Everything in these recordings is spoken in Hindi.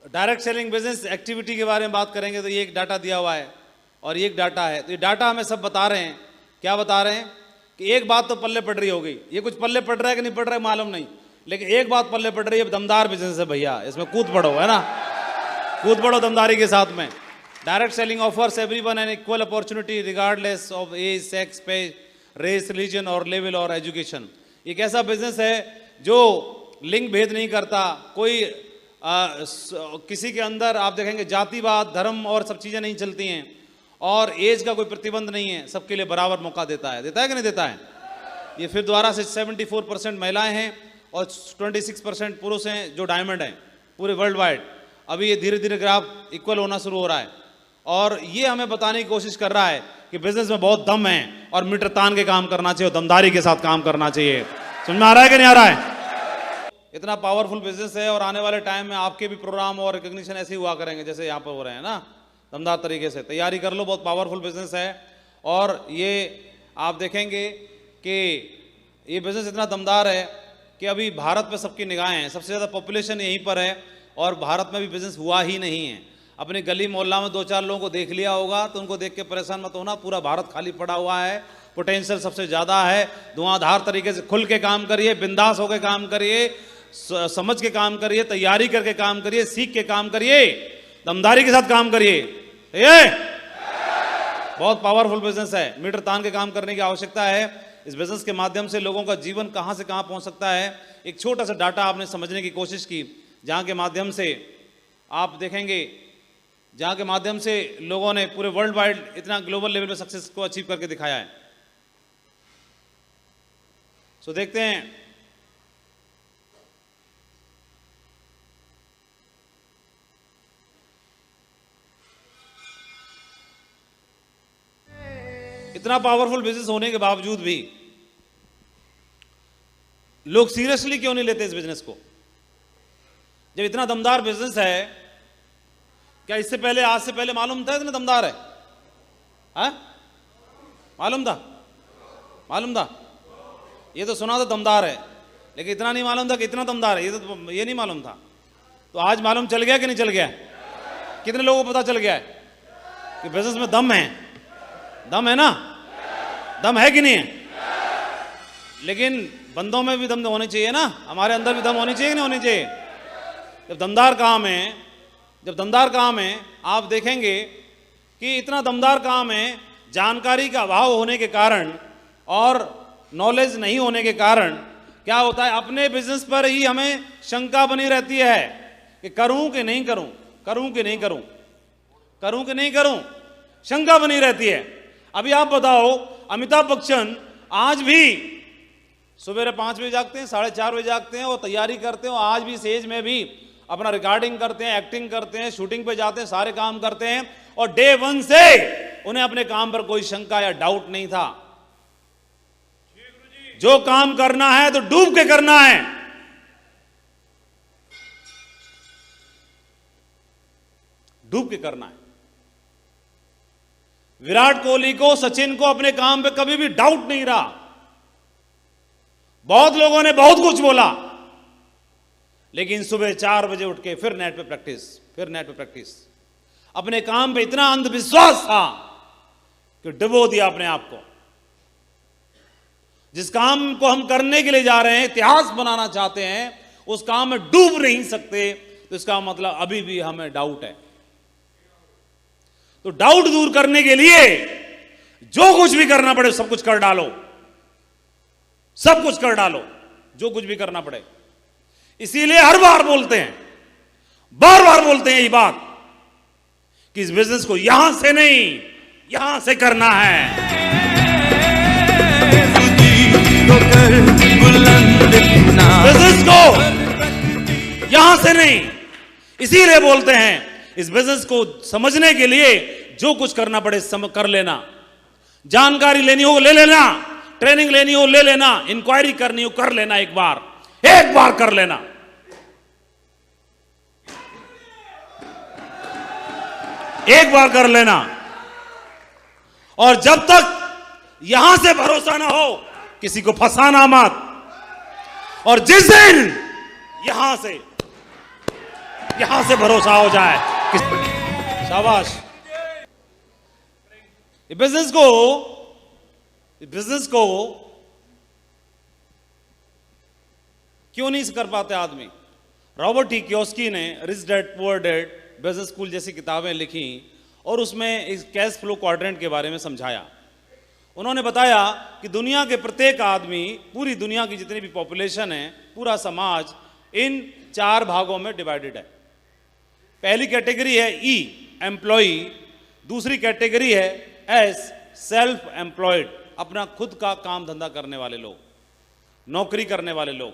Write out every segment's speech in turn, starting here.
डायरेक्ट सेलिंग बिजनेस एक्टिविटी के बारे में बात करेंगे तो ये एक डाटा दिया हुआ है और ये एक डाटा है। तो ये डाटा हमें सब बता रहे हैं, क्या बता रहे हैं कि एक बात तो पल्ले पड़ रही होगी, ये कुछ पल्ले पड़ रहा है कि नहीं पड़ रहा है मालूम नहीं, लेकिन एक बात पल्ले पड़ रही है, दमदार बिजनेस है भैया, इसमें कूद पड़ो, है ना, कूद पड़ो दमदारी के साथ में। Direct selling offers everyone an equal opportunity regardless of age, sex, pay, race, religion और लेवल और एजुकेशन। एक ऐसा बिजनेस है जो लिंग भेद नहीं करता, कोई किसी के अंदर आप देखेंगे जातिवाद, धर्म और सब चीज़ें नहीं चलती हैं, और एज का कोई प्रतिबंध नहीं है, सबके लिए बराबर मौका देता है कि नहीं देता है। ये फिर दोबारा से 74% महिलाएं हैं और 26% पुरुष हैं जो डायमंड हैं पूरे वर्ल्ड वाइड। अभी ये धीरे धीरे ग्राफ इक्वल होना शुरू हो रहा है, और ये हमें बताने की कोशिश कर रहा है कि बिजनेस में बहुत दम है और मीटर तान के काम करना चाहिए और दमदारी के साथ काम करना चाहिए। समझ में आ रहा है कि नहीं आ रहा है? इतना पावरफुल बिजनेस है, और आने वाले टाइम में आपके भी प्रोग्राम और रिकग्निशन ऐसे ही हुआ करेंगे जैसे यहाँ पर हो रहे हैं ना, दमदार तरीके से। तैयारी कर लो, बहुत पावरफुल बिजनेस है, और ये आप देखेंगे कि ये बिजनेस इतना दमदार है कि अभी भारत पे सबकी निगाहें हैं, सबसे ज़्यादा पॉपुलेशन यहीं पर है, और भारत में भी बिजनेस हुआ ही नहीं है। अपनी गली मोहल्ला में 2-4 लोगों को देख लिया होगा तो उनको देख के परेशान मत होना, पूरा भारत खाली पड़ा हुआ है, पोटेंशियल सबसे ज़्यादा है। धुआंधार तरीके से खुल के काम करिए, बिंदास होकर काम करिए, समझ के काम करिए, तैयारी करके काम करिए, सीख के काम करिए, दमदारी के साथ काम करिए। ये बहुत पावरफुल बिजनेस है, मीटर तान के काम करने की आवश्यकता है। इस बिजनेस के माध्यम से लोगों का जीवन कहां से कहां पहुंच सकता है। एक छोटा सा डाटा आपने समझने की कोशिश की, जहां के माध्यम से आप देखेंगे, जहां के माध्यम से लोगों ने पूरे वर्ल्ड वाइड इतना ग्लोबल लेवल पे सक्सेस को अचीव करके दिखाया है। सो देखते हैं, इतना पावरफुल बिजनेस होने के बावजूद भी लोग सीरियसली क्यों नहीं लेते इस बिजनेस को? जब इतना दमदार बिजनेस है, क्या इससे पहले, आज से पहले मालूम था इतना दमदार है? मालूम था? ये तो सुना था दमदार है, लेकिन इतना नहीं मालूम था कि इतना दमदार है, ये नहीं मालूम था। तो आज मालूम चल गया कि नहीं चल गया? कितने लोगों को पता चल गया है कि बिजनेस में दम है? दम है ना? दम है कि नहीं है? लेकिन बंदों में भी दम होनी चाहिए ना, हमारे अंदर भी दम होनी चाहिए कि नहीं होनी चाहिए? जब दमदार काम है, आप देखेंगे कि इतना दमदार काम है, जानकारी का अभाव होने के कारण और नॉलेज नहीं होने के कारण क्या होता है, अपने बिजनेस पर ही हमें शंका बनी रहती है कि करूं कि नहीं करूं, शंका बनी रहती है। अभी आप बताओ, अमिताभ बच्चन आज भी सुबह 5 बजे जागते हैं, 4:30 बजे जागते हैं और तैयारी करते हैं, आज भी इस एज में भी अपना रिकॉर्डिंग करते हैं, एक्टिंग करते हैं, शूटिंग पे जाते हैं, सारे काम करते हैं, और डे 1 से उन्हें अपने काम पर कोई शंका या डाउट नहीं था। जो काम करना है तो डूब के करना है, डूब के करना है। विराट कोहली को, सचिन को अपने काम पे कभी भी डाउट नहीं रहा। बहुत लोगों ने बहुत कुछ बोला, लेकिन सुबह 4 बजे उठ के फिर नेट पे प्रैक्टिस। अपने काम पे इतना अंधविश्वास था कि डुबो दिया अपने आप को। जिस काम को हम करने के लिए जा रहे हैं, इतिहास बनाना चाहते हैं, उस काम में डूब नहीं सकते, तो इसका मतलब अभी भी हमें डाउट है। तो डाउट दूर करने के लिए जो कुछ भी करना पड़े सब कुछ कर डालो, जो कुछ भी करना पड़े। इसीलिए हर बार बोलते हैं यही बात कि इस बिजनेस को यहां से नहीं, यहां से करना है। बिजनेस को यहां से नहीं, इसीलिए बोलते हैं इस बिजनेस को समझने के लिए जो कुछ करना पड़े कर लेना। जानकारी लेनी हो ले लेना, ट्रेनिंग लेनी हो ले लेना, इंक्वायरी करनी हो कर लेना, एक बार कर लेना। एक बार कर लेना, और जब तक यहां से भरोसा ना हो, किसी को फंसाना मत। और जिस दिन यहां से यहां से भरोसा हो जाए। शाबाश। बिजनेस को क्यों नहीं कर पाते आदमी? रॉबर्ट टी कियोस्की ने rich dad poor dad business school जैसी किताबें लिखी और उसमें इस कैश फ्लो क्वाड्रेंट के बारे में समझाया। उन्होंने बताया कि दुनिया के प्रत्येक आदमी, पूरी दुनिया की जितनी भी पॉपुलेशन है, पूरा समाज इन 4 भागों में डिवाइडेड है। पहली कैटेगरी है ई, एम्प्लॉई। दूसरी कैटेगरी है एस, सेल्फ एम्प्लॉयड, अपना खुद का काम धंधा करने वाले लोग, नौकरी करने वाले लोग।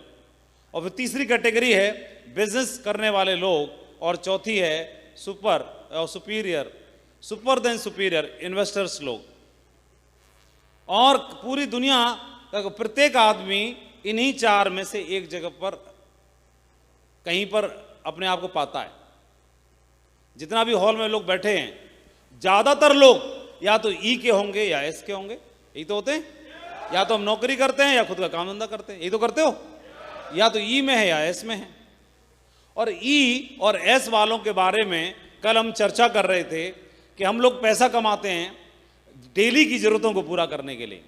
और फिर तीसरी कैटेगरी है बिजनेस करने वाले लोग, और चौथी है सुपर और superior, super then superior, investors लोग। और पूरी दुनिया का प्रत्येक आदमी इन्हीं 4 में से एक जगह पर कहीं पर अपने आप को पाता है। जितना भी हॉल में लोग बैठे हैं, ज्यादातर लोग या तो ई के होंगे या एस के होंगे। यही तो होते हैं। या तो हम नौकरी करते हैं या खुद का काम धंधा करते हैं। यही तो करते हो। या तो ई में है या एस में है। और ई और एस वालों के बारे में कल हम चर्चा कर रहे थे कि हम लोग पैसा कमाते हैं डेली की जरूरतों को पूरा करने के लिए।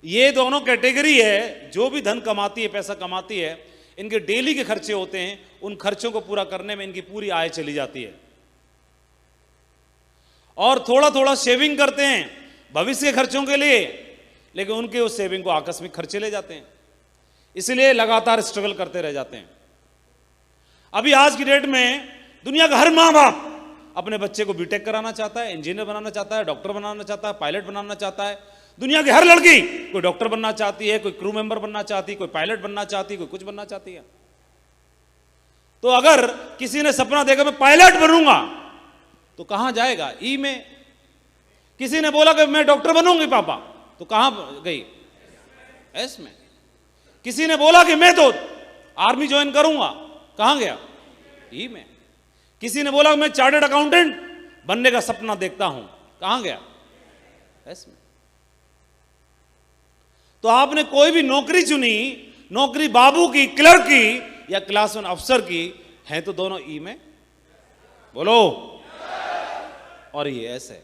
ये दोनों कैटेगरी है, जो भी धन कमाती है, पैसा कमाती है, इनके डेली के खर्चे होते हैं। उन खर्चों को पूरा करने में इनकी पूरी आय चली जाती है। और थोड़ा थोड़ा सेविंग करते हैं भविष्य के खर्चों के लिए, लेकिन उनके उस सेविंग को आकस्मिक खर्चे ले जाते हैं। इसलिए लगातार स्ट्रगल करते रह जाते हैं। अभी आज की डेट में दुनिया का हर मां बाप अपने बच्चे को बीटेक कराना चाहता है, इंजीनियर बनाना चाहता है, डॉक्टर बनाना चाहता है, पायलट बनाना चाहता है। दुनिया की हर लड़की कोई डॉक्टर बनना चाहती है, कोई क्रू मेंबर बनना चाहती है, कोई पायलट बनना चाहती है, कोई कुछ बनना चाहती है। तो अगर किसी ने सपना देखा मैं पायलट बनूंगा, तो कहां जाएगा? ई में। किसी ने बोला कि मैं डॉक्टर बनूंगी पापा, तो कहां गई? एस में। किसी ने बोला कि मैं तो आर्मी ज्वाइन करूंगा, कहां गया? ई में। किसी ने बोला मैं चार्टर्ड अकाउंटेंट बनने का सपना देखता हूं, कहां गया? एस में। तो आपने कोई भी नौकरी चुनी, नौकरी बाबू की, क्लर्क की या क्लास 1 अफसर की, है तो दोनों ई में। बोलो। और ये एस है।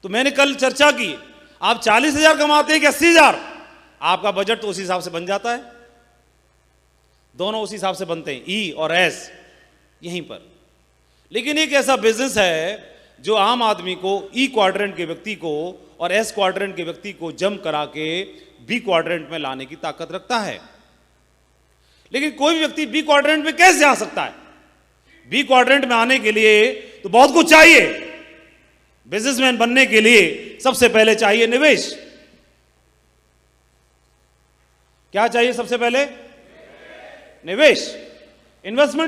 तो मैंने कल चर्चा की, आप 40,000 कमाते हैं कि 80,000, आपका बजट तो उसी हिसाब से बन जाता है। दोनों उसी हिसाब से बनते हैं, ई और एस, यहीं पर। लेकिन एक ऐसा बिजनेस है जो आम आदमी को, ई क्वाड्रेंट के व्यक्ति को और एस क्वाड्रेंट के व्यक्ति को जम करा के बी क्वाड्रेंट में लाने की ताकत रखता है। लेकिन कोई भी व्यक्ति बी क्वाड्रेंट में कैसे जा सकता है? बी क्वाड्रेंट में आने के लिए तो बहुत कुछ चाहिए। बिजनेसमैन बनने के लिए सबसे पहले चाहिए निवेश। क्या चाहिए सबसे पहले? निवेश, इन्वेस्टमेंट।